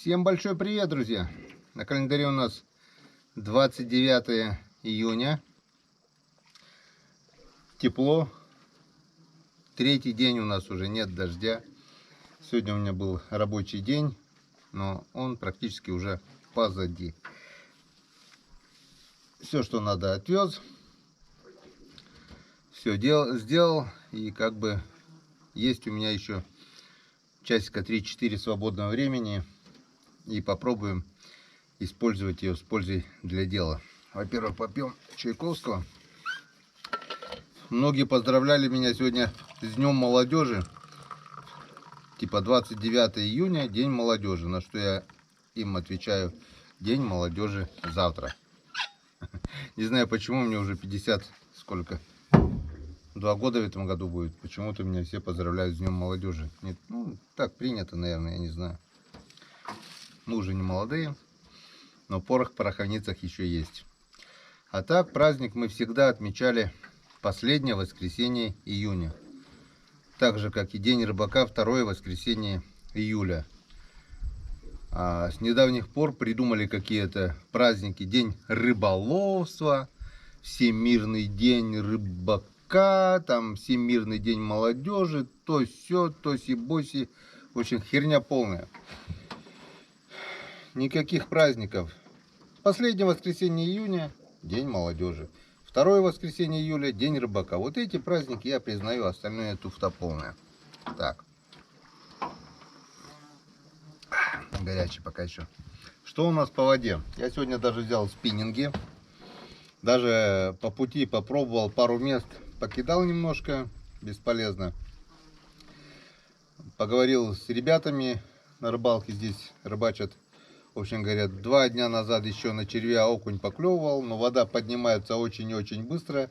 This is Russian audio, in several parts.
Всем большой привет, друзья! На календаре у нас 29 июня. Тепло. Третий день у нас уже нет дождя. Сегодня у меня был рабочий день, но он практически уже позади. Все, что надо, отвез. Все сделал. И как бы есть у меня еще часика 3-4 свободного времени. И попробуем использовать ее с пользой для дела. Во-первых, попьем чайковского. Многие поздравляли меня сегодня с Днем молодежи. Типа 29 июня, День молодежи. На что я им отвечаю: День молодежи завтра. Не знаю почему, мне уже 50, сколько? 2 года в этом году будет. Почему-то меня все поздравляют с Днем молодежи. Нет, ну, так принято, наверное, я не знаю. Мы уже не молодые, но порох в пороховницах еще есть. А так, праздник мы всегда отмечали последнее воскресенье июня. Так же, как и День рыбака, второе воскресенье июля. А с недавних пор придумали какие-то праздники. День рыболовства, Всемирный день рыбака, там Всемирный день молодежи, то сё, тоси-боси. В общем, херня полная. Никаких праздников. Последнее воскресенье июня – День молодежи. Второе воскресенье июля – День рыбака. Вот эти праздники я признаю, остальное туфта полная. Так. Горячий пока еще. Что у нас по воде? Я сегодня даже взял спиннинги. Даже по пути попробовал пару мест. Покидал немножко. Бесполезно. Поговорил с ребятами на рыбалке. Здесь рыбачат. В общем, говорят, 2 дня назад еще на червя окунь поклевывал, но вода поднимается очень и очень быстро.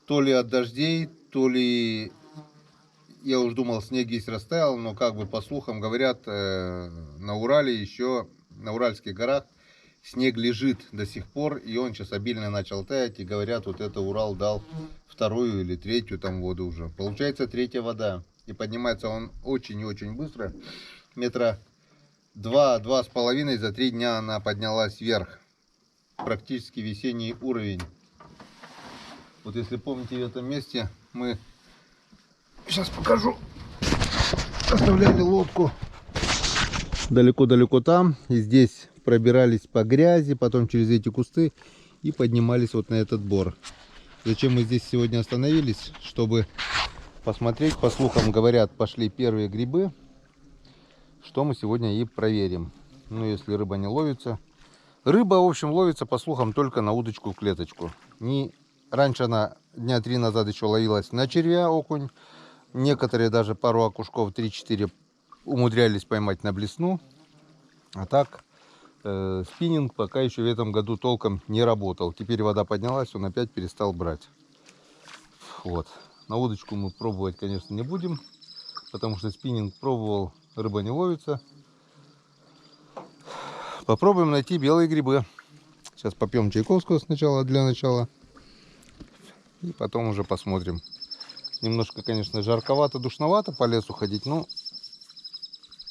То ли от дождей, то ли, я уж думал, снег здесь растаял, но как бы по слухам говорят, на Урале еще, на Уральских горах снег лежит до сих пор, и он сейчас обильно начал таять, и говорят, вот это Урал дал 2-ю или 3-ю там воду уже. Получается 3-я вода, и поднимается он очень и очень быстро, метра 2-2,5 за 3 дня она поднялась вверх. Практически весенний уровень. Вот если помните, в этом месте мы, сейчас покажу, оставляли лодку далеко-далеко там. И здесь пробирались по грязи, потом через эти кусты и поднимались вот на этот бор. Зачем мы здесь сегодня остановились? Чтобы посмотреть. По слухам говорят, пошли первые грибы. Что мы сегодня и проверим. Ну, если рыба не ловится. Рыба, в общем, ловится, по слухам, только на удочку, клеточку. Раньше она дня 3 назад еще ловилась на червя, окунь. Некоторые даже пару окушков, 3-4, умудрялись поймать на блесну. А так, спиннинг пока еще в этом году толком не работал. Теперь вода поднялась, он опять перестал брать. Вот. На удочку мы пробовать, конечно, не будем. Потому что спиннинг пробовал, рыба не ловится. Попробуем найти белые грибы. Сейчас попьем чайковского сначала, для начала. И потом уже посмотрим. Немножко, конечно, жарковато, душновато по лесу ходить. Но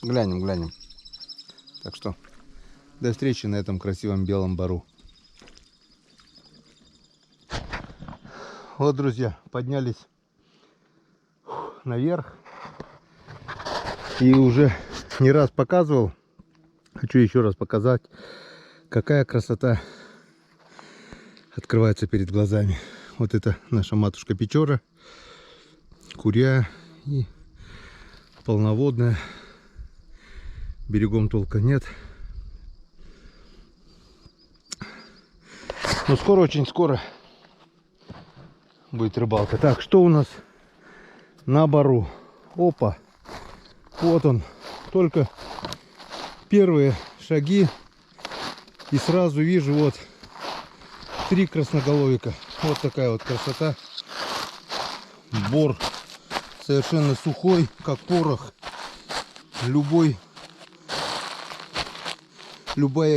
глянем. Так что до встречи на этом красивом белом бору. Вот, друзья, поднялись наверх. И уже не раз показывал, хочу еще раз показать, какая красота открывается перед глазами. Вот это наша матушка Печора, Куря и полноводная. Берегом толка нет. Но скоро, очень скоро будет рыбалка. Так, что у нас на бору? Опа! Вот он, только первые шаги, и сразу вижу вот 3 красноголовика. Вот такая вот красота. Бор совершенно сухой, как порох. Любая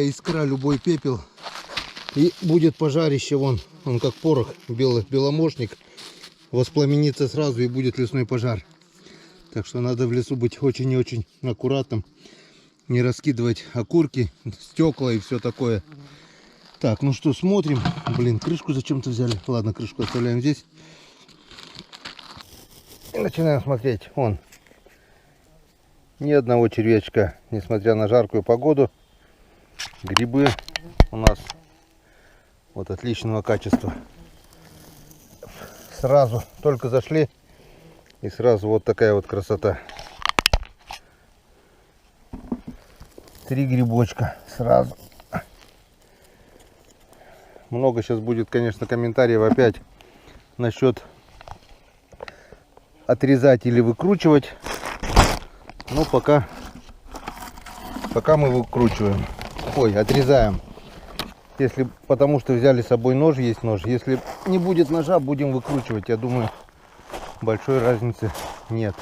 искра, любой пепел, и будет пожарище. Он как порох, беломошник, воспламенится сразу, и будет лесной пожар. Так что надо в лесу быть очень и очень аккуратным. не раскидывать окурки, стекла и все такое. Так, ну что, смотрим. Блин, крышку зачем-то взяли. Ладно, крышку оставляем здесь. И начинаем смотреть. Вон. Ни одного червячка, несмотря на жаркую погоду. Грибы у нас вот отличного качества. Сразу только зашли, и сразу вот такая вот красота. 3 грибочка сразу. Много сейчас будет, конечно, комментариев опять насчет отрезать или выкручивать. Но пока мы выкручиваем. Ой, отрезаем. Если потому что взяли с собой нож, есть нож. Если не будет ножа, будем выкручивать. Я думаю, большой разницы нет.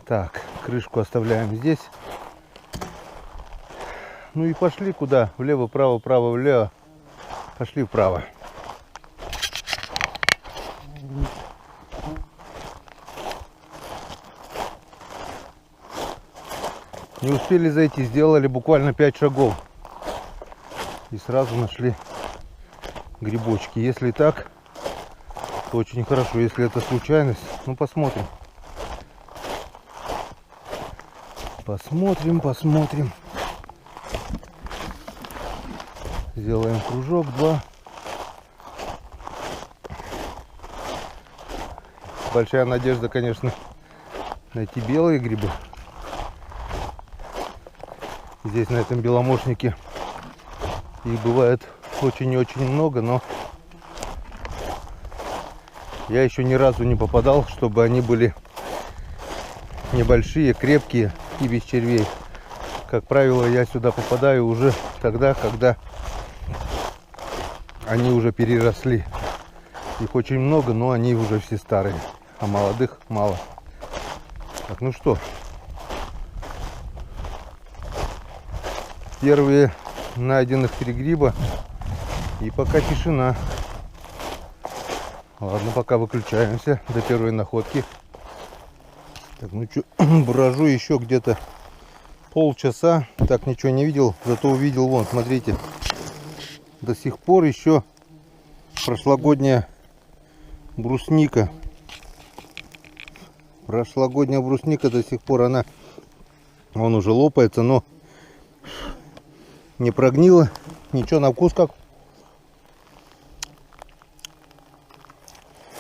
Так, крышку оставляем здесь. Ну и пошли куда? Влево, вправо, вправо, влево. Пошли вправо. Не успели зайти, сделали буквально 5 шагов. И сразу нашли грибочки. Если так, то очень хорошо. Если это случайность, ну посмотрим. Посмотрим. Сделаем кружок, 2. Большая надежда, конечно, найти белые грибы. Здесь на этом беломошнике их бывает очень и очень много, но я еще ни разу не попадал, чтобы они были небольшие, крепкие и без червей. Как правило, я сюда попадаю уже тогда, когда они уже переросли. Их очень много, но они уже все старые, а молодых мало. Так, ну что, первые найденных 3 гриба, и пока тишина. Ладно, пока выключаемся до первой находки. Так, ну что, брожу еще где-то полчаса, так ничего не видел, зато увидел, вон, смотрите, до сих пор еще прошлогодняя брусника. Прошлогодняя брусника до сих пор, она, он уже лопается, но не прогнила. Ничего, на вкус как.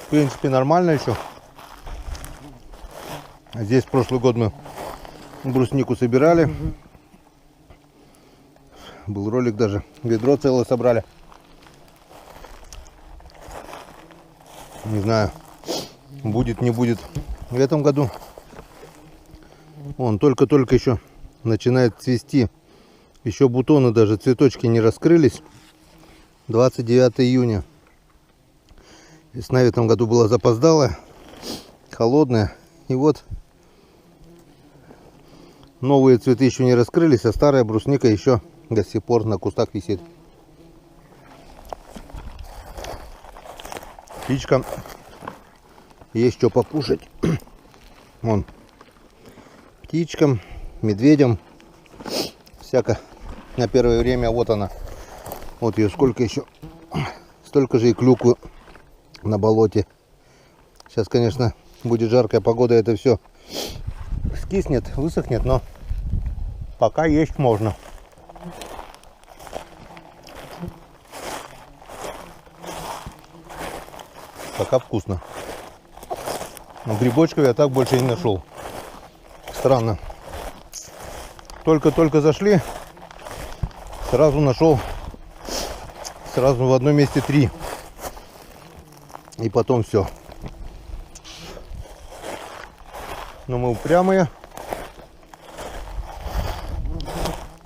В принципе, нормально еще. Здесь прошлый год мы бруснику собирали. Был ролик, даже ведро целое собрали. Не знаю, будет, не будет в этом году. Он только-только еще начинает цвести. Еще бутоны, даже цветочки не раскрылись. 29 июня. Весна в этом году была запоздалая, холодная. И вот новые цветы еще не раскрылись, а старая брусника еще до сих пор на кустах висит. Птичкам есть что покушать. Вон. Птичкам, медведям. Всяко на первое время. Вот она. Вот ее сколько еще. Столько же и клюквы на болоте. Сейчас, конечно, будет жаркая погода, это все скиснет, высохнет, но пока есть можно. Пока вкусно. Но грибочков я так больше не нашел. Странно. Только-только зашли, сразу нашел, сразу в одном месте 3. И потом все. Но мы упрямые.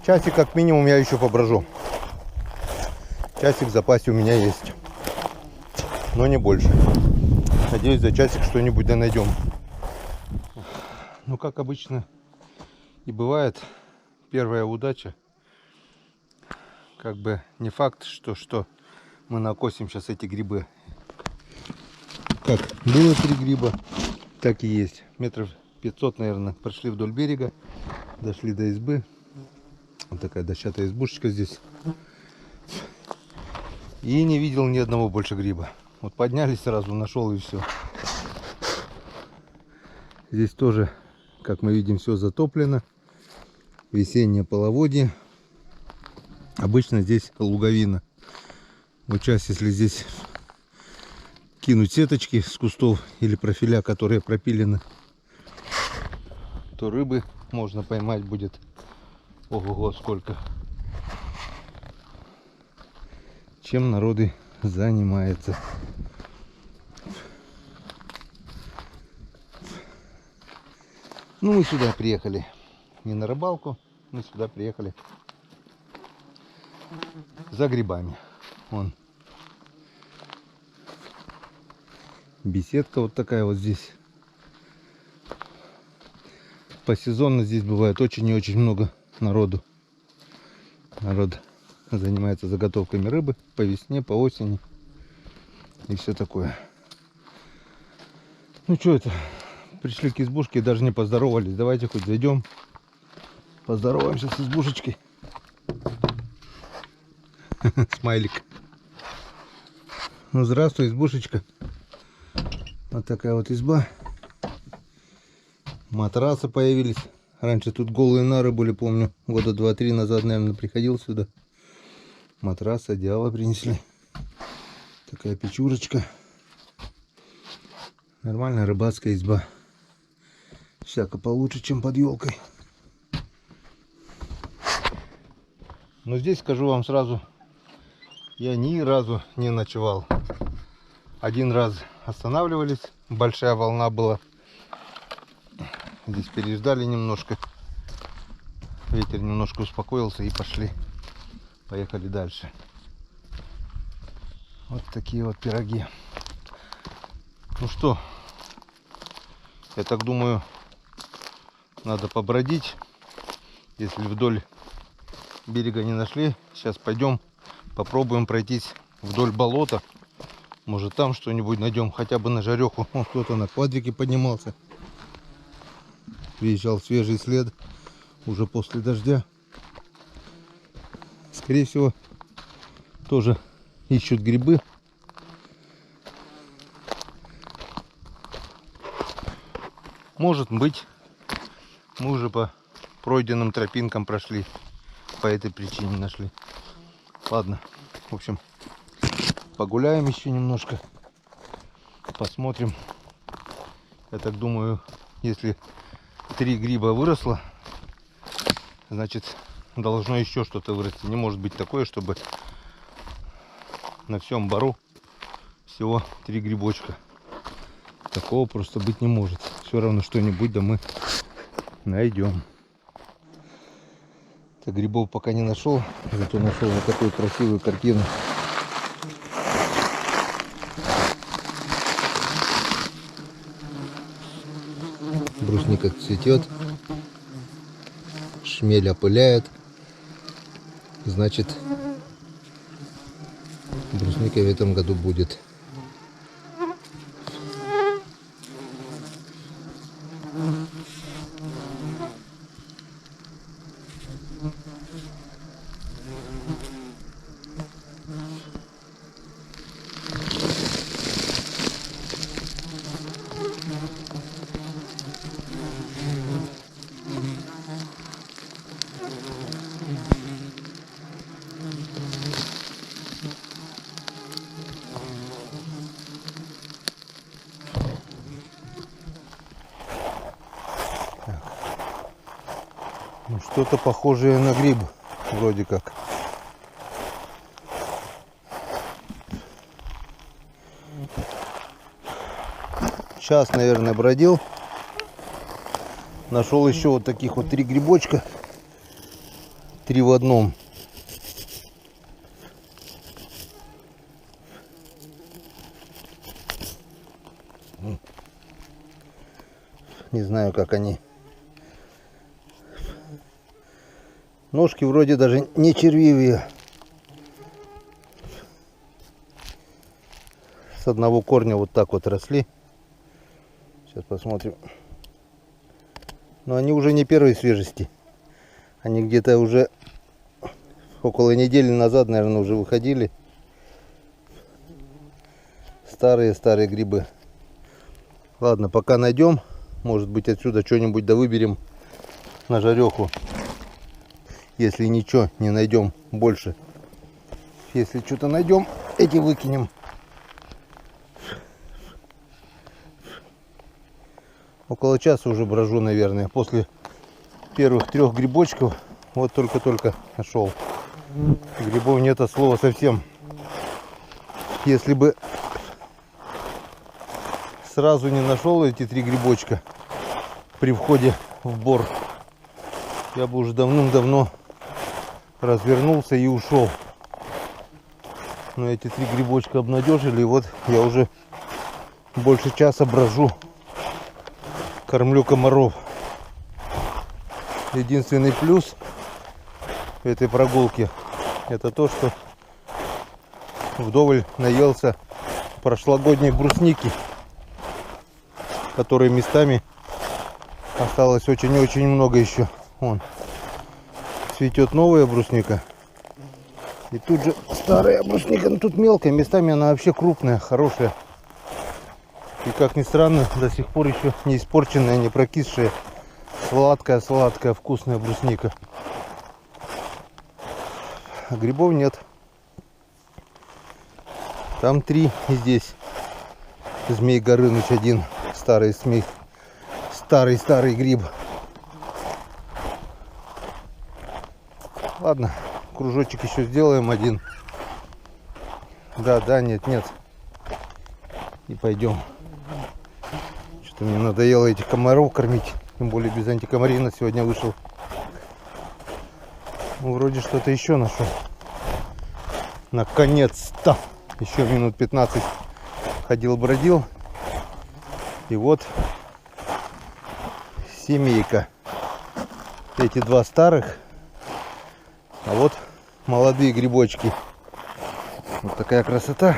Часик как минимум я еще поброжу. Часик в запасе у меня есть. Но не больше. Надеюсь, за часик что-нибудь да найдем. Ну, как обычно и бывает, первая удача. Как бы не факт, что мы накосим сейчас эти грибы. Как было 3 гриба, так и есть. Метров 500, наверное, прошли вдоль берега, дошли до избы. Вот такая дощатая избушечка здесь. И не видел ни одного больше гриба. Вот поднялись сразу, нашел и все. Здесь тоже, как мы видим, все затоплено. Весеннее половодье. Обычно здесь луговина. Вот сейчас, если здесь кинуть сеточки с кустов или профиля, которые пропилены, то рыбы можно поймать будет ого-го сколько. Чем народы занимается. Ну, мы сюда приехали не на рыбалку, мы сюда приехали за грибами. Вон беседка вот такая вот здесь. По сезону здесь бывает очень и очень много народу. Народ занимается заготовками рыбы по весне, по осени и все такое. Ну что это? Пришли к избушке и даже не поздоровались. Давайте хоть зайдем, поздороваемся с избушечкой. Смайлик. Ну здравствуй, избушечка. Вот такая вот изба. Матрасы появились. Раньше тут голые нары были, помню, года 2-3 назад, наверное, приходил сюда. Матрас, одеяло принесли. Такая печурочка. Нормальная рыбацкая изба. Всяко получше, чем под елкой. Но здесь, скажу вам сразу, я ни разу не ночевал. Один раз останавливались, большая волна была. Здесь переждали немножко. Ветер немножко успокоился и пошли. Поехали дальше. Вот такие вот пироги. Ну что, я так думаю, надо побродить. Если вдоль берега не нашли, сейчас пойдем попробуем пройтись вдоль болота. Может там что-нибудь найдем, хотя бы на жареху. О, кто-то на квадрике поднимался. Приезжал свежий след уже после дождя. Скорее всего, тоже ищут грибы. Может быть, мы уже по пройденным тропинкам прошли, по этой причине нашли. Ладно, в общем, погуляем еще немножко, посмотрим. Я так думаю, если 3 гриба выросло, значит, должно еще что-то вырасти. Не может быть такое, чтобы на всем бару всего 3 грибочка. Такого просто быть не может. Все равно что-нибудь да мы найдем. Так, грибов пока не нашел, зато нашел вот такую красивую картину. Брусника цветет, шмель опыляет, значит, брусника в этом году будет. Ну, что-то похожее на гриб, вроде как. Час, наверное, бродил. Нашел еще вот таких вот 3 грибочка. 3 в одном. Не знаю, как они. Ножки вроде даже не червивые. С одного корня вот так вот росли. Сейчас посмотрим. Но они уже не первой свежести. Они где-то уже около недели назад, наверное, уже выходили. Старые грибы. Ладно, пока найдем. Может быть, отсюда что-нибудь да выберем на жареху. Если ничего не найдем больше. Если что-то найдем, эти выкинем. Около часа уже брожу, наверное. После первых 3 грибочков. Вот только-только нашел. Грибов нет от слова совсем. Если бы сразу не нашел эти 3 грибочка при входе в бор, я бы уже давным-давно развернулся и ушел. Но эти 3 грибочка обнадежили, и вот я уже больше часа брожу, кормлю комаров. Единственный плюс этой прогулки — это то, что вдоволь наелся прошлогодней брусники, которой местами осталось очень-очень много еще. Вон цветет новая брусника, и тут же старая брусника. Но тут мелкая, местами она вообще крупная, хорошая, и, как ни странно, до сих пор еще не испорченная, не прокисшая, сладкая вкусная брусника. А грибов нет. Там 3, и здесь Змей Горыныч один, старый гриб. Ладно, кружочек еще сделаем один. Да, нет. И пойдем. Что-то мне надоело этих комаров кормить. Тем более без антикомарина сегодня вышел. Ну, вроде что-то еще нашел. Наконец-то. Еще минут 15 ходил-бродил. И вот семейка. Эти 2 старых. А вот молодые грибочки. Вот такая красота.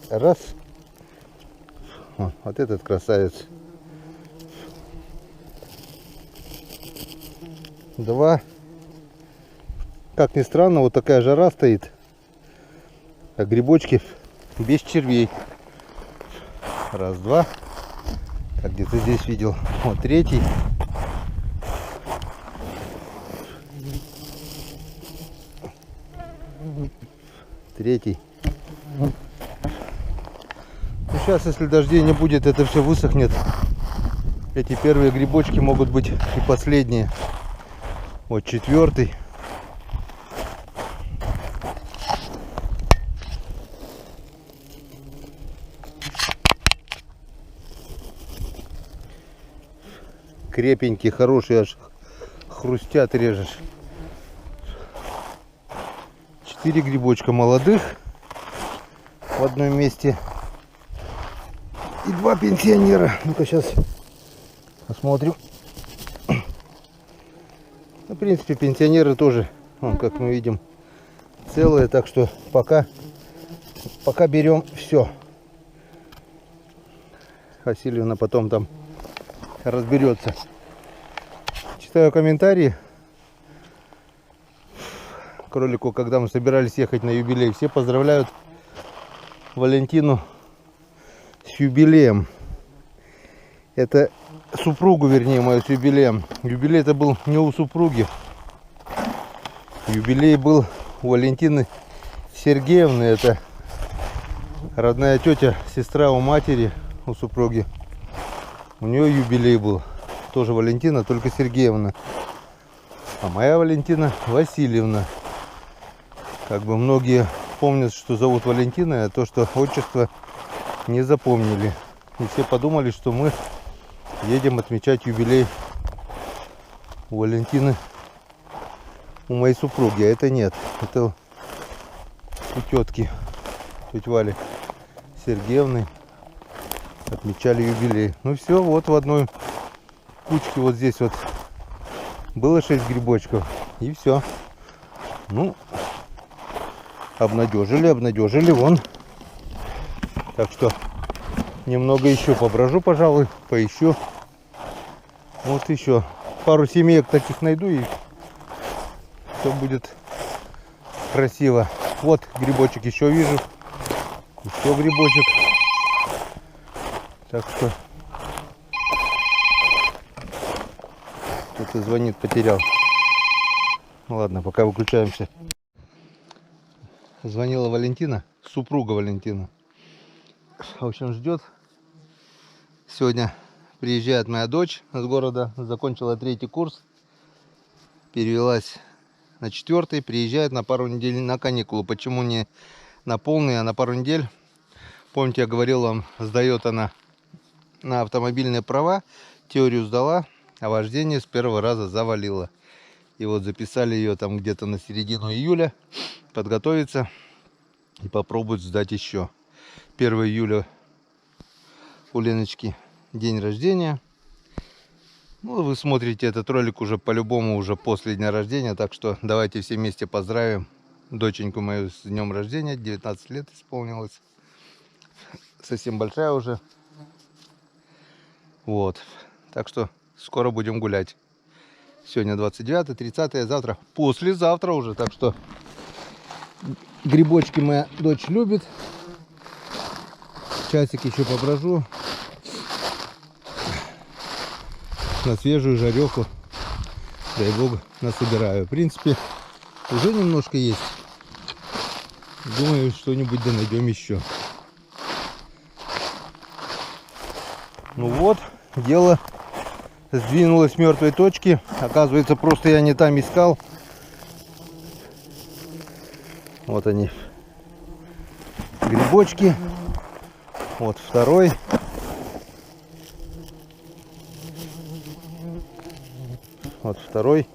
Раз. Вот этот красавец. 2. Как ни странно, вот такая жара стоит. А грибочки без червей. 1, 2. Так, где-то здесь видел. Вот 3. Ну, сейчас, если дождей не будет, это все высохнет. Эти первые грибочки могут быть и последние. Вот 4. Крепенький, хороший, аж хрустят, режешь. 4 грибочка молодых в одном месте. И 2 пенсионера. Ну-ка сейчас посмотрим. Ну, в принципе, пенсионеры тоже, как мы видим, целые. Так что пока берем все. Васильевна потом там разберется. Читаю комментарии к ролику, когда мы собирались ехать на юбилей. Все поздравляют Валентину с юбилеем. Это супругу, вернее, мою с юбилеем. Юбилей это был не у супруги. Юбилей был у Валентины Сергеевны. Это родная тетя, сестра у матери, у супруги. У нее юбилей был. Тоже Валентина, только Сергеевна. А моя Валентина Васильевна. Как бы многие помнят, что зовут Валентина, а то, что отчество не запомнили. И все подумали, что мы едем отмечать юбилей у Валентины, у моей супруги. А это нет. Это у тетки, тети Вали Сергеевны, отмечали юбилей. Ну все, вот в одной кучке вот здесь вот было 6 грибочков. И все. Ну, обнадежили, вон. Так что немного еще поброжу, пожалуй, поищу. Вот еще пару семеек таких найду, и все будет красиво. Вот грибочек еще вижу. Еще грибочек. Так что кто-то звонит, потерял. Ладно, пока выключаемся. Звонила Валентина, супруга Валентина. В общем, ждет. Сегодня приезжает моя дочь с города, закончила 3-й курс, перевелась на 4-й, приезжает на пару недель на каникулы. Почему не на полный, а на пару недель? Помните, я говорил вам, сдает она на автомобильные права, теорию сдала, а вождение с первого раза завалила. И вот записали ее там где-то на середину июля, подготовиться и попробовать сдать еще. 1 июля у Леночки день рождения. Ну, вы смотрите этот ролик уже по-любому уже после дня рождения, так что давайте все вместе поздравим доченьку мою с днем рождения. 19 лет исполнилось. Совсем большая уже. Вот. Так что скоро будем гулять. Сегодня 29, 30, завтра, послезавтра уже. Так что грибочки моя дочь любит. Часик еще поброжу. На свежую жареху, дай бог, насобираю. В принципе, уже немножко есть. Думаю, что-нибудь да найдем еще. Ну вот, дело сдвинулось с мертвой точки. Оказывается, просто я не там искал. Вот они, грибочки. Вот второй. Вот второй.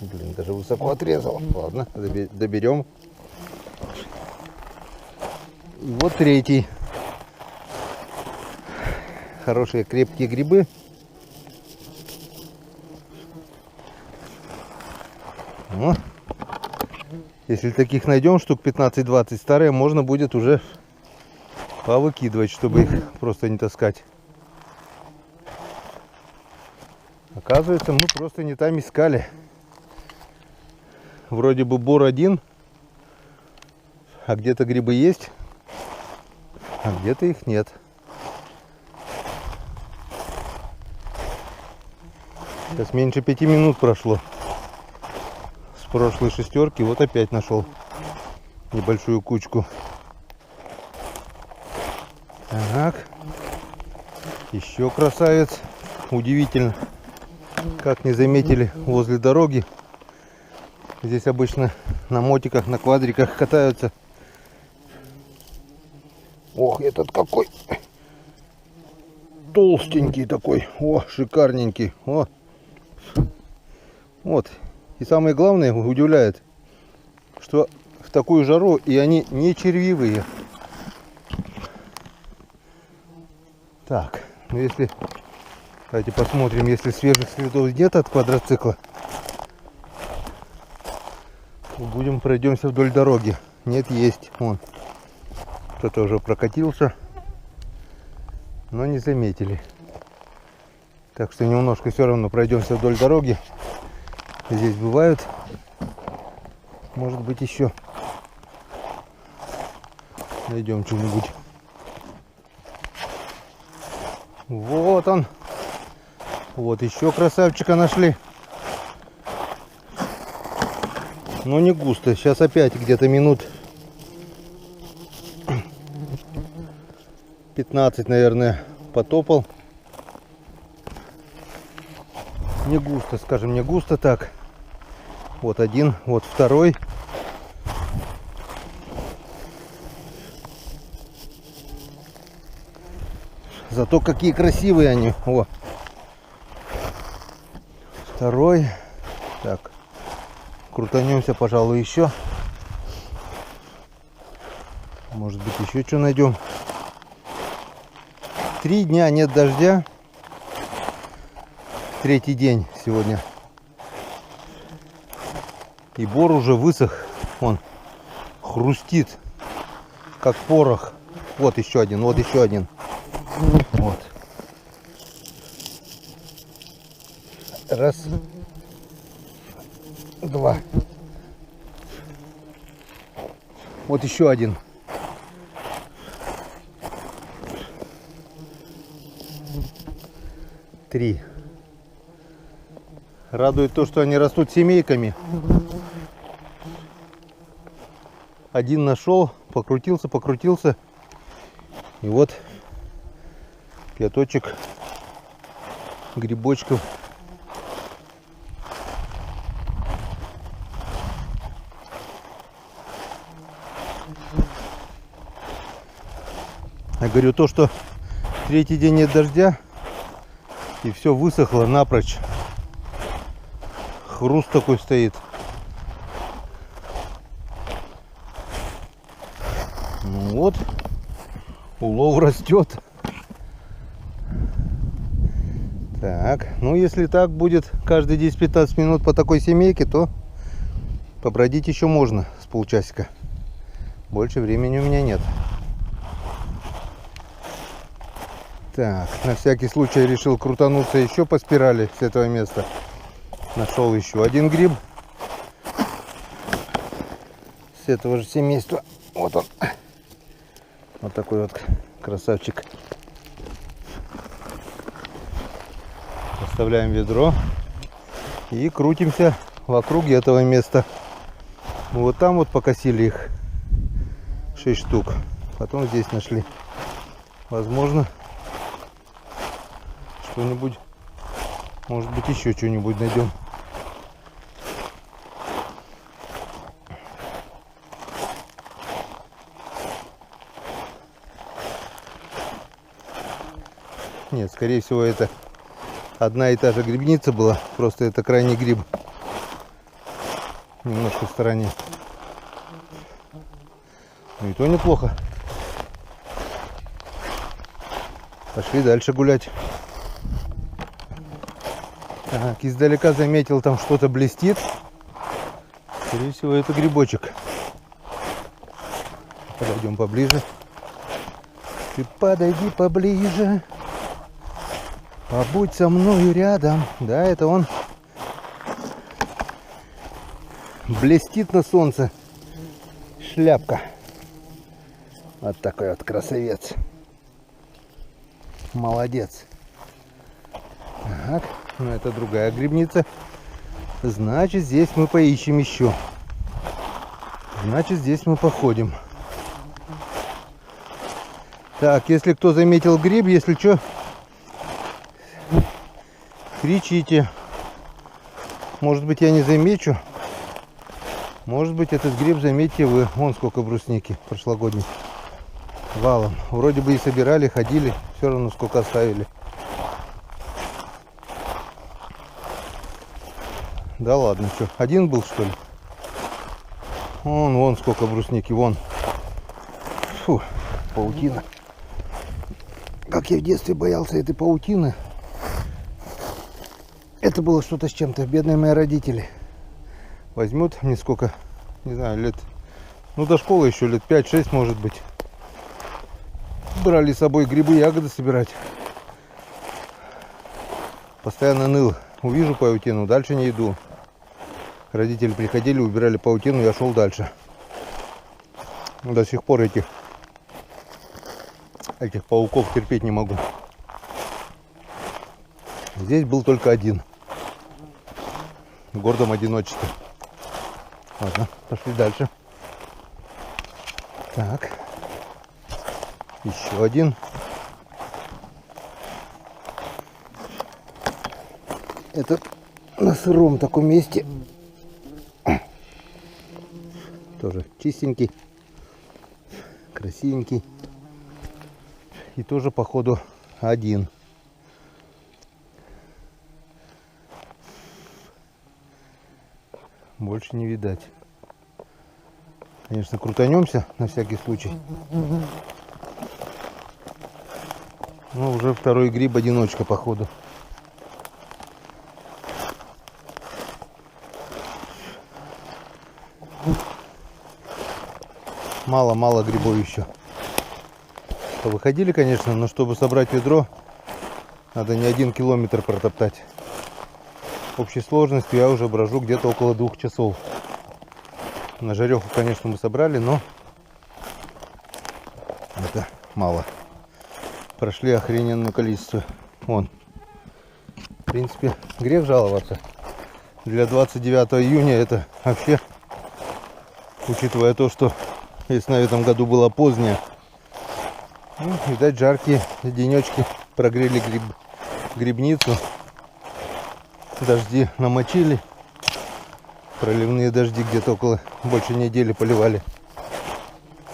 Блин, даже высоко отрезал. Ладно, доберем. И вот третий. Хорошие крепкие грибы. Ну, если таких найдем, штук 15-20 старые, можно будет уже повыкидывать, чтобы их просто не таскать. Оказывается, мы просто не там искали. Вроде бы бор один, а где-то грибы есть, а где-то их нет. Сейчас меньше 5 минут прошло с прошлой шестерки. Вот опять нашел небольшую кучку. Так, еще красавец. Удивительно, как не заметили возле дороги. Здесь обычно на мотиках, на квадриках катаются. Ох, этот какой толстенький такой. О, шикарненький. О. Вот. И самое главное, удивляет, что в такую жару и они не червивые. Так, ну если... Давайте посмотрим, если свежих следов нет от квадроцикла. Будем пройдемся вдоль дороги. Нет, есть. Вон. Кто-то уже прокатился, но не заметили. Так что немножко все равно пройдемся вдоль дороги. Здесь бывают. Может быть, еще найдем что-нибудь. Вот он. Вот еще красавчика нашли. Но не густо. Сейчас опять где-то минут 15, наверное, потопал. Не густо, скажем, не густо так. Вот один, вот второй. Зато какие красивые они. О. Второй. Так. Крутанемся, пожалуй, еще. Может быть, еще что найдем. 3 дня нет дождя. 3-й день сегодня. И бор уже высох. Он хрустит, как порох. Вот еще один, вот еще один. Вот. Раз. Два. Вот еще один. Три. Радует то, что они растут семейками. Один нашел, покрутился, покрутился. И вот пяточек грибочков. Я говорю, то, что третий день нет дождя, и все высохло напрочь. Хруст такой стоит. Ну вот, улов растет. Так, ну если так будет каждые 10-15 минут по такой семейке, то побродить еще можно с полчасика. Больше времени у меня нет. Так, на всякий случай я решил крутануться еще по спирали с этого места. Нашел еще один гриб с этого же семейства. Вот он. Вот такой вот красавчик. Оставляем ведро и крутимся вокруг этого места. Вот там вот покосили их 6 штук. Потом здесь нашли. Возможно, что-нибудь, может быть, еще что-нибудь найдем. Нет, скорее всего, это одна и та же грибница была. Просто это крайний гриб. Немножко в стороне. Ну и то неплохо. Пошли дальше гулять. Так, издалека заметил, там что-то блестит. Скорее всего, это грибочек. Подойдем поближе. Ты подойди поближе. Побудь со мною рядом. Да, это он. Блестит на солнце. Шляпка. Вот такой вот красавец. Молодец. Так, ну это другая грибница. Значит, здесь мы поищем еще. Значит, здесь мы походим. Так, если кто заметил гриб, если что, кричите. Может быть, я не замечу. Может быть, этот гриб заметите вы. Вон сколько брусники прошлогодней. Валом. Вроде бы и собирали, ходили. Все равно сколько оставили. Да ладно, что, один был, что ли? Вон сколько брусники, вон. Фу, паутина. Как я в детстве боялся этой паутины. Это было что-то с чем-то. Бедные мои родители. Возьмут мне сколько, не знаю, лет, ну до школы еще лет 5-6 может быть. Брали с собой грибы, ягоды собирать. Постоянно ныл. Увижу паутину, дальше не иду. Родители приходили, убирали паутину, я шел дальше. До сих пор этих пауков терпеть не могу. Здесь был только один. В гордом одиночестве. Ладно, пошли дальше. Так. Еще один. Это на сыром таком месте. Тоже чистенький. Красивенький. И тоже, походу, один. Больше не видать. Конечно, крутанемся на всякий случай. Ну, уже второй гриб одиночка, походу. Мало грибов еще. Выходили, конечно, но чтобы собрать ведро, надо не 1 километр протоптать. общей сложностью я уже брожу где-то около 2 часов. На жареху, конечно, мы собрали, но это мало. Прошли охрененное количество. Вон. В принципе, грех жаловаться. Для 29 июня это вообще, учитывая то, что весна в этом году была поздняя, ну, видать, жаркие денечки прогрели грибницу. Дожди намочили. Проливные дожди где-то около больше недели поливали.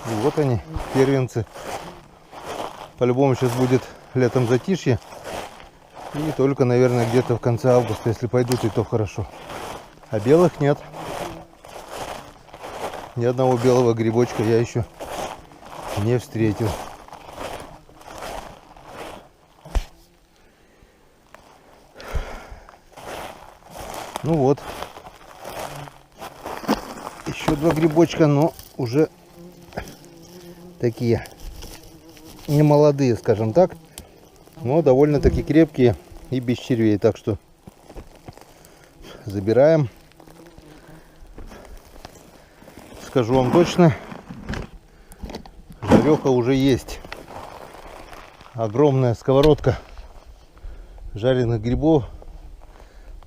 И вот они, первенцы. По-любому сейчас будет летом затишье. И только, наверное, где-то в конце августа, если пойдут, и то хорошо. А белых нет. Ни одного белого грибочка я еще не встретил. Ну вот. Еще 2 грибочка, но уже такие не молодые, скажем так. Но довольно-таки крепкие и без червей. Так что забираем. Скажу вам точно, жареха уже есть. Огромная сковородка жареных грибов.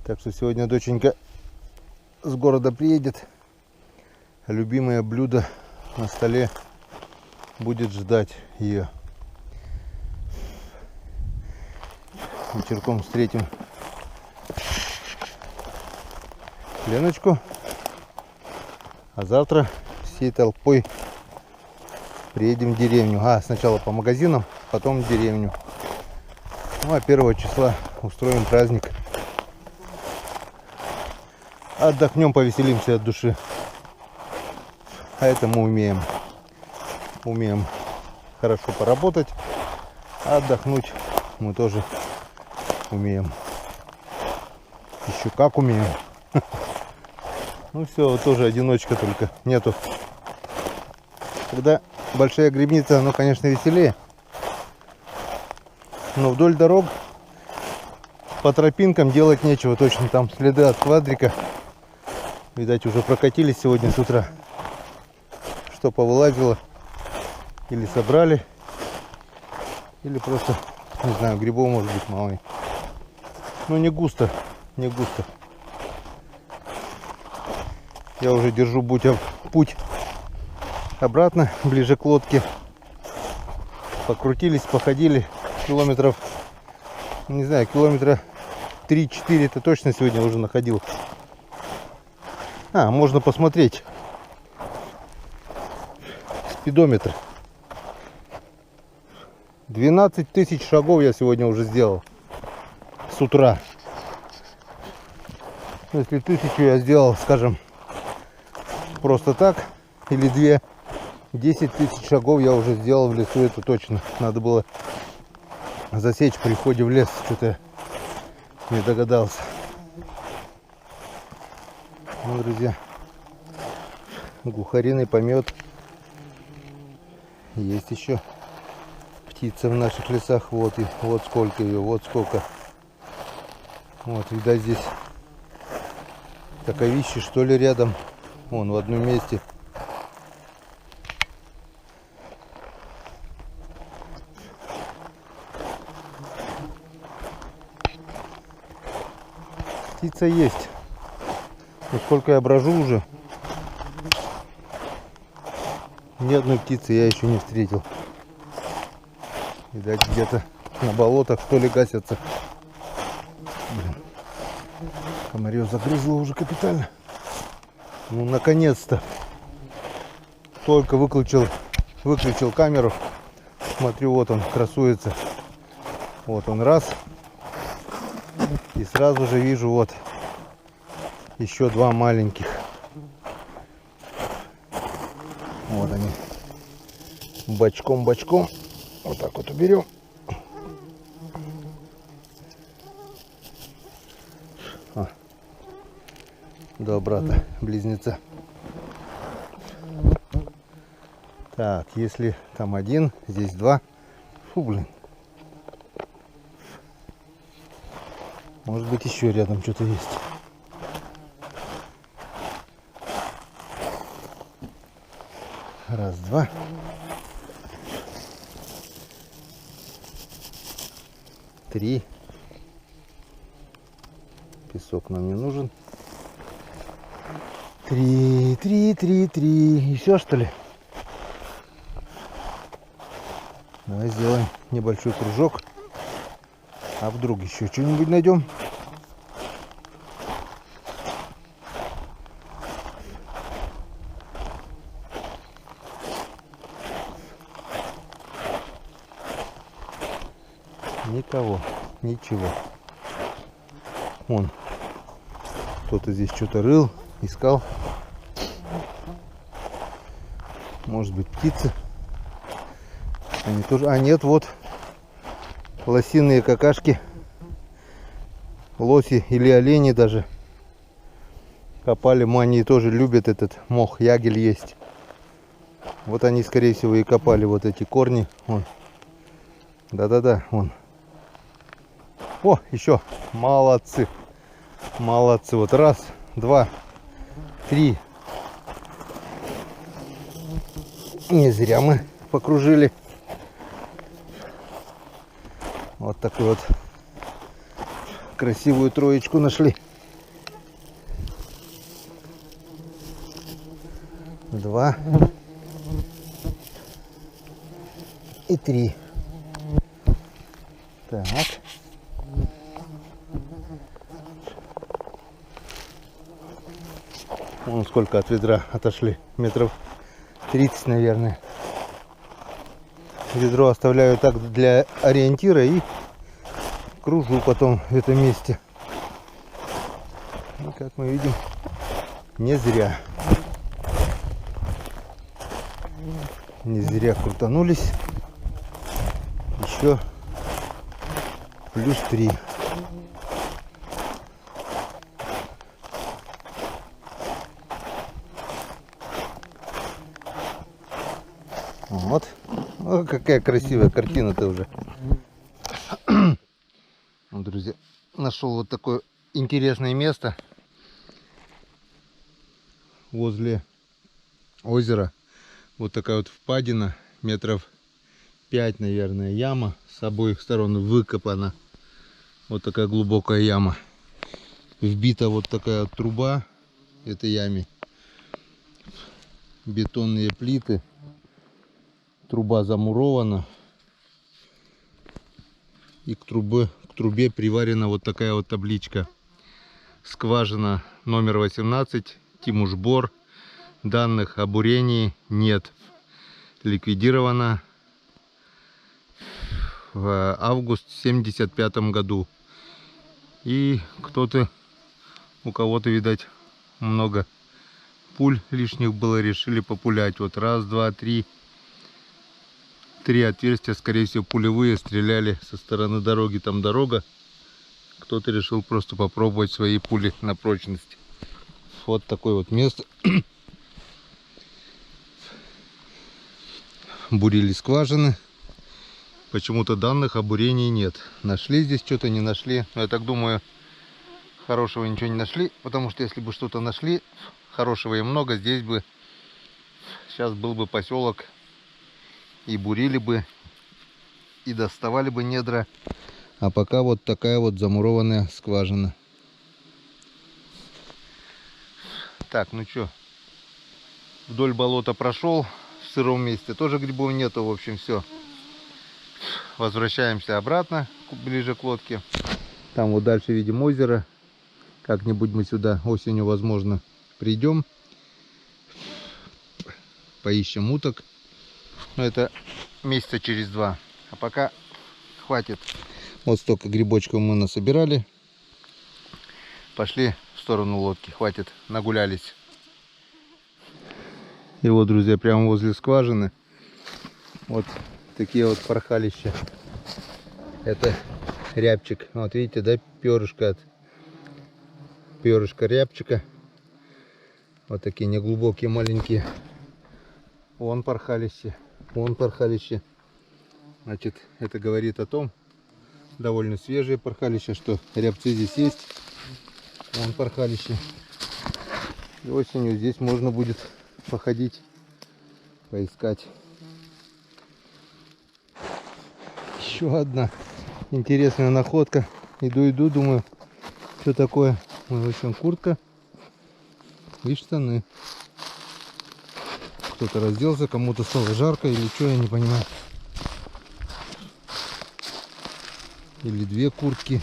Так что сегодня доченька с города приедет. Любимое блюдо на столе будет ждать ее. Вечерком встретим Леночку. А завтра всей толпой приедем в деревню. Сначала по магазинам, потом в деревню. Ну а 1 числа устроим праздник. Отдохнем, повеселимся от души. А это мы умеем. Умеем хорошо поработать, а отдохнуть мы тоже умеем. Еще как умеем. Ну все, тоже одиночка только. Нету. Когда большая грибница, оно, конечно, веселее. Но вдоль дорог по тропинкам делать нечего. Точно там следы от квадрика. Видать, уже прокатились сегодня с утра. Что повылазило. Или собрали. Или просто, не знаю, грибов может быть мало. Но не густо. Не густо. Я уже держу путь обратно, ближе к лодке. Покрутились, походили. Километров, не знаю, километра 3-4 это точно сегодня уже находил. Можно посмотреть. Спидометр. 12 тысяч шагов я сегодня уже сделал. С утра. Если 1000 я сделал, скажем, просто так, или 2, 10 тысяч шагов я уже сделал в лесу, это точно. Надо было засечь при входе в лес, что-то не догадался. Ну, друзья, глухариный помет. Есть еще птица в наших лесах. Вот, и вот сколько ее, вот сколько. Вот, видать, здесь таковище, что ли, рядом. Вон, в одном месте. Птица есть. Но сколько я брожу уже, ни одной птицы я еще не встретил. Видать, где-то на болотах, что ли, гасятся. Блин. Комарёв загрызло уже капитально. Ну, наконец-то. Только выключил камеру. Смотрю, вот он красуется. Вот он раз. И сразу же вижу вот еще 2 маленьких. Вот они. Бочком. Вот так вот уберем. Два брата, близнеца. Так, если там 1, здесь 2. Фу, блин. Может быть, еще рядом что-то есть. Раз, два. Три. Песок нам не нужен. Три. Еще что ли? Давай сделаем небольшой кружок. А вдруг еще что-нибудь найдем? Никого, ничего. Вон, кто-то здесь что-то рыл, искал. Может быть, птицы. Они тоже. А нет, вот лосиные какашки. Лоси или олени даже копали. Они тоже любят этот мох, ягель есть. Вот они, скорее всего, и копали вот эти корни. Вон. Да-да-да, вон. О, еще. Молодцы. Молодцы. Вот раз, два, три. Не зря мы покружили. Вот такую вот красивую троечку нашли. Два. И три. Так. Вон сколько от ведра отошли. Метров 30, наверное. Ведро оставляю так для ориентира и кружу потом в этом месте. И как мы видим, не зря. Не зря крутанулись. Еще плюс 3. Вот. О, какая красивая картина-то уже. Вот, друзья, нашел вот такое интересное место возле озера. Вот такая вот впадина, метров 5, наверное, яма. С обоих сторон выкопана. Вот такая глубокая яма. Вбита вот такая вот труба этой яме. Бетонные плиты. Труба замурована. И к трубе приварена вот такая вот табличка. Скважина номер 18. Тимушбор. Данных о бурении нет. Ликвидирована в август 1975 году. И у кого-то, видать, много пуль лишних было, решили популять. Вот раз, два, три. 3 отверстия, скорее всего, пулевые, стреляли со стороны дороги. Там дорога. Кто-то решил просто попробовать свои пули на прочность. Вот такое вот место. Бурили скважины. Почему-то данных о бурении нет. Нашли здесь что-то, не нашли. Но я так думаю, хорошего ничего не нашли. Потому что если бы что-то нашли, хорошего и много, здесь бы сейчас был бы поселок. И бурили бы, и доставали бы недра. А пока вот такая вот замурованная скважина. Так, ну что, вдоль болота прошел. В сыром месте тоже грибов нету. В общем, все. Возвращаемся обратно, ближе к лодке. Там вот дальше видим озеро. Как-нибудь мы сюда осенью, возможно, придем. Поищем уток. Но это месяца через 2. А пока хватит. Вот столько грибочков мы насобирали. Пошли в сторону лодки. Хватит, нагулялись. И вот, друзья, прямо возле скважины вот такие вот порхалища. Это рябчик. Вот видите, да, перышко рябчика. Вот такие неглубокие, маленькие. Вон порхалище. Вон порхалище. Значит, это говорит о том, довольно свежее порхалище, что рябцы здесь есть. Вон порхалище. И осенью здесь можно будет походить, поискать. Еще одна интересная находка. Иду, думаю, что такое. В общем, куртка и штаны. Кто-то разделся, кому-то стало жарко или что, я не понимаю. Или две куртки.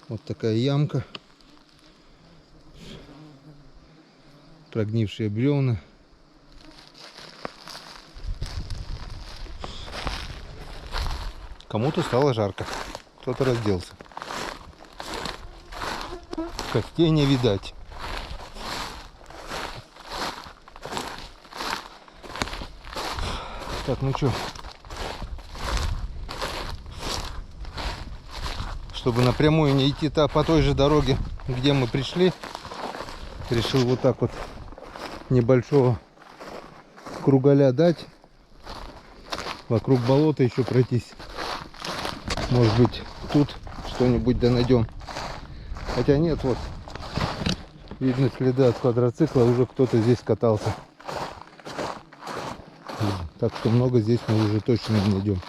Вот такая ямка. Прогнившие бревна. Кому-то стало жарко. Кто-то разделся. Костей не видать. Так, ну что, чтобы напрямую не идти по той же дороге, где мы пришли, решил вот так вот небольшого кругаля дать, вокруг болота еще пройтись. Может быть, тут что-нибудь да найдем. Хотя нет, вот видно следы от квадроцикла, уже кто-то здесь катался. Так что много здесь мы уже точно не найдем.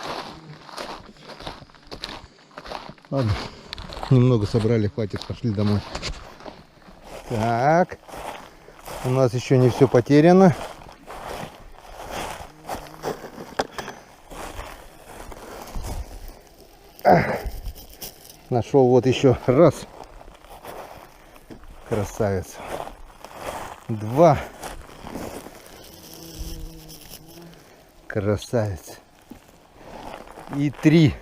Ладно, немного собрали, хватит, пошли домой. Так, у нас еще не все потеряно. Нашел вот еще раз. Красавец. Два. Красавец. И три.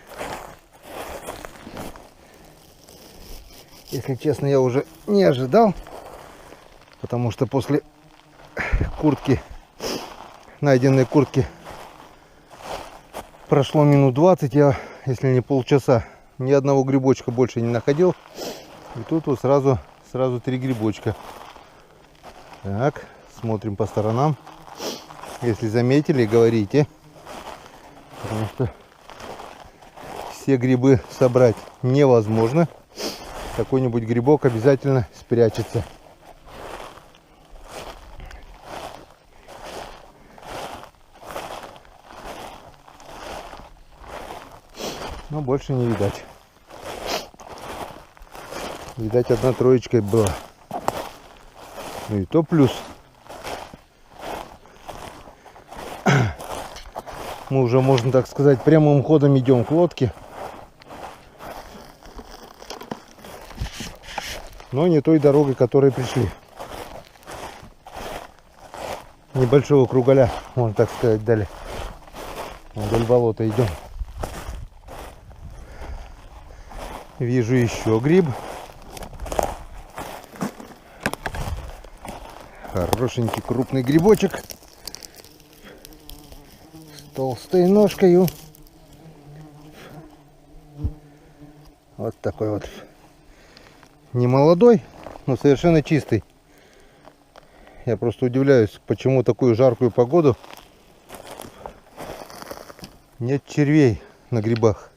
Если честно, я уже не ожидал, потому что после куртки, найденной куртки, прошло минут 20, я, если не полчаса, ни одного грибочка больше не находил. И тут вот сразу 3 грибочка. Так, смотрим по сторонам. Если заметили, говорите. Потому что все грибы собрать невозможно. Какой-нибудь грибок обязательно спрячется. Но больше не видать. Видать, одна троечка была. Ну и то плюс. Мы уже, можно так сказать, прямым ходом идем к лодке. Но не той дорогой, которой пришли. Небольшого кругаля, можно так сказать, дали. Вдоль болота идем. Вижу еще гриб. Хорошенький крупный грибочек. С толстой ножкой. Вот такой вот. Не молодой, но совершенно чистый. Я просто удивляюсь, почему такую жаркую погоду нет червей на грибах.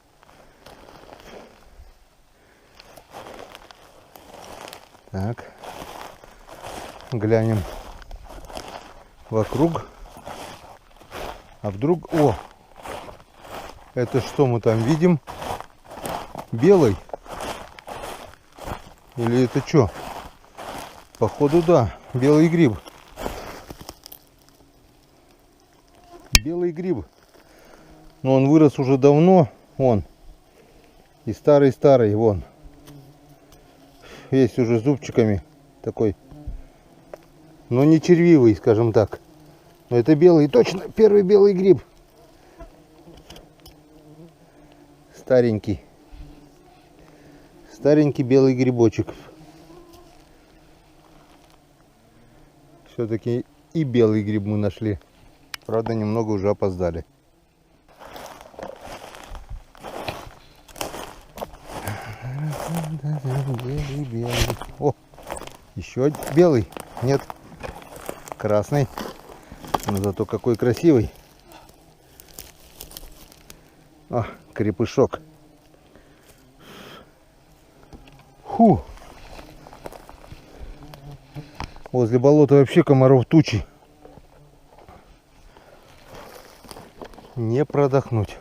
Так, глянем вокруг. А вдруг... О! Это что мы там видим? Белый? Или это что? Походу, да. Белый гриб. Белый гриб. Но он вырос уже давно. Вон. И старый-старый. Вон. Весь уже зубчиками. Такой. Но не червивый, скажем так. Но это белый. Точно. Первый белый гриб. Старенький. Старенький белый грибочек. Все-таки и белый гриб мы нашли. Правда, немного уже опоздали. Белый. О, еще белый. Нет, красный. Но зато какой красивый. О, крепышок. Фу. Возле болота вообще комаров тучи. Не продохнуть.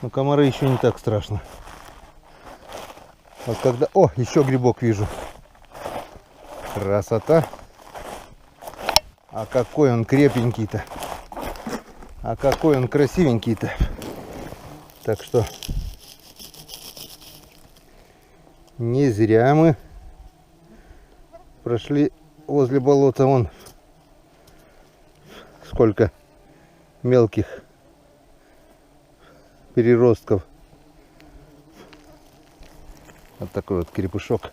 Но комары еще не так страшно. Вот когда... О, еще грибок вижу. Красота. А какой он крепенький-то. А какой он красивенький-то. Так что не зря мы прошли возле болота. Вон сколько мелких переростков. Вот такой вот крепышок.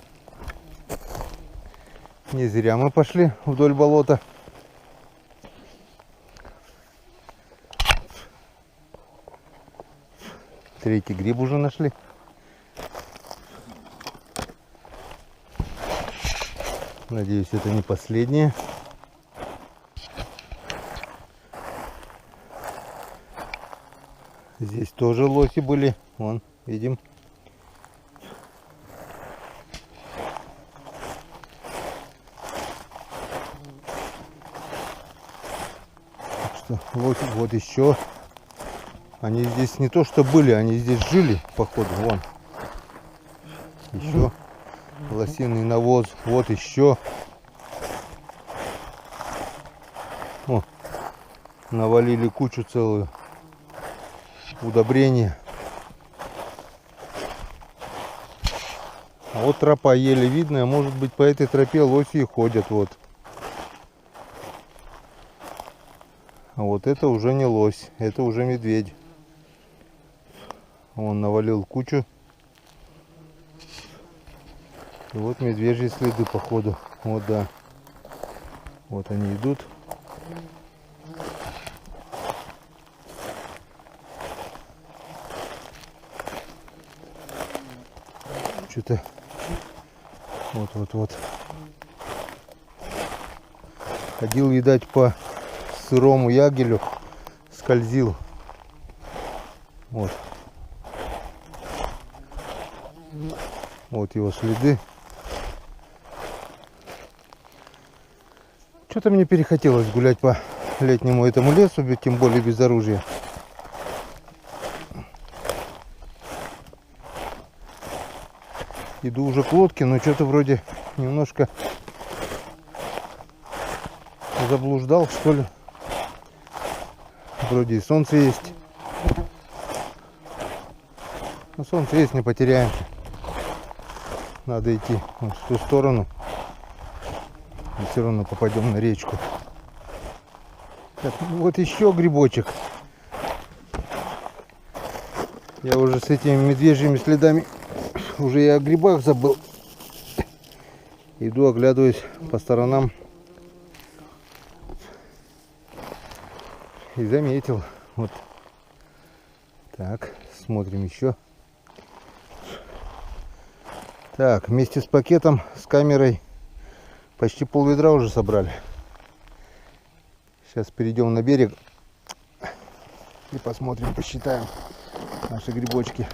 Не зря мы пошли вдоль болота. Третий гриб уже нашли. Надеюсь, это не последнее. Здесь тоже лоси были. Вон, видим. Так что лоси, вот еще. Они здесь не то что были, они здесь жили, походу. Вон. Еще лосиный навоз. Вот еще. О, навалили кучу целую. Удобрения. А вот тропа еле видная. Может быть, по этой тропе лоси и ходят. Вот. А вот это уже не лось. Это уже медведь. Он навалил кучу. И вот медвежьи следы, походу. Вот, да. Вот они идут. Что-то вот. Ходил, видать, по сырому ягелю. Скользил. Вот. Вот его следы. Что-то мне перехотелось гулять по летнему этому лесу, тем более без оружия. Иду уже к лодке, но что-то вроде немножко заблуждал, что ли. Вроде и солнце есть. Но солнце есть, не потеряемся. Надо идти вот в ту сторону. И все равно попадем на речку. Так, вот еще грибочек. Я уже с этими медвежьими следами уже и о грибах забыл. Иду, оглядываюсь по сторонам. И заметил. Вот. Так, смотрим еще. Так, вместе с пакетом, с камерой почти пол-ведра уже собрали. Сейчас перейдем на берег и посмотрим, посчитаем наши грибочки.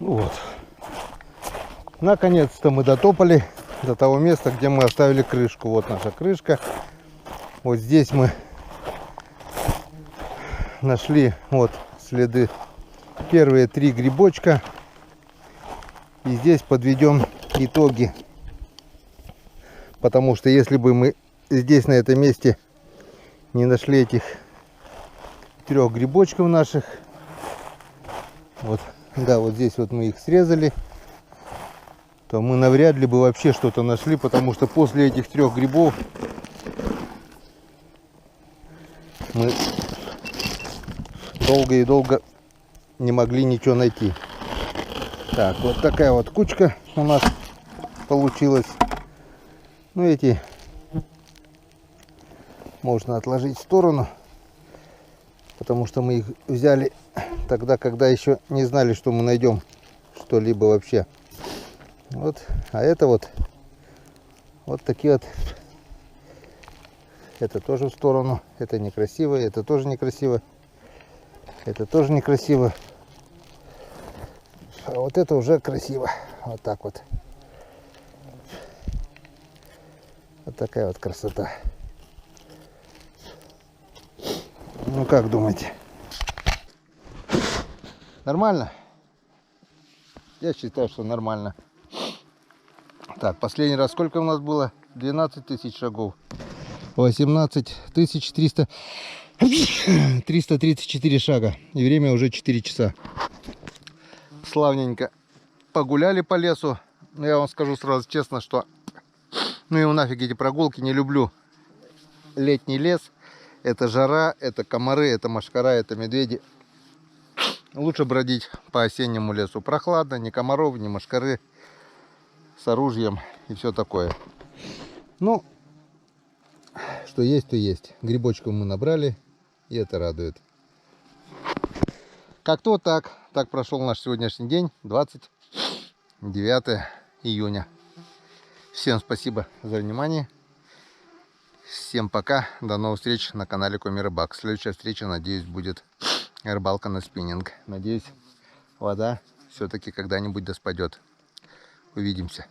Ну вот. Наконец-то мы дотопали до того места, где мы оставили крышку. Вот наша крышка. Вот здесь мы нашли вот следы. Первые 3 грибочка. И здесь подведем итоги. Потому что если бы мы здесь на этом месте не нашли этих 3 грибочков наших. Вот, да, вот здесь вот мы их срезали. То мы навряд ли бы вообще что-то нашли. Потому что после этих 3 грибов мы долго и долго не могли ничего найти. Так, вот такая вот кучка у нас получилась. Ну, эти можно отложить в сторону, потому что мы их взяли тогда, когда еще не знали, что мы найдем что-либо вообще. Вот, а это вот такие вот Это тоже в сторону. Это некрасиво. Это тоже некрасиво. Это тоже некрасиво. А вот это уже красиво. Вот так вот. Вот такая вот красота. Ну как думаете? Нормально? Я считаю, что нормально. Так, последний раз сколько у нас было? 12 тысяч шагов. 18 300... 334 шага. И время уже 4 часа. Славненько погуляли по лесу. Но я вам скажу сразу честно, что ну и нафиг эти прогулки, не люблю летний лес. Это жара, это комары, это мошкара, это медведи. Лучше бродить по осеннему лесу. Прохладно, ни комаров, ни мошкары, с оружием и все такое. Ну, что есть, то есть. Грибочков мы набрали, и это радует. Как-то вот так. Так прошел наш сегодняшний день, 29 июня. Всем спасибо за внимание. Всем пока. До новых встреч на канале Коми Рыбак. Следующая встреча, надеюсь, будет рыбалка на спиннинг. Надеюсь, вода все-таки когда-нибудь доспадет. Увидимся.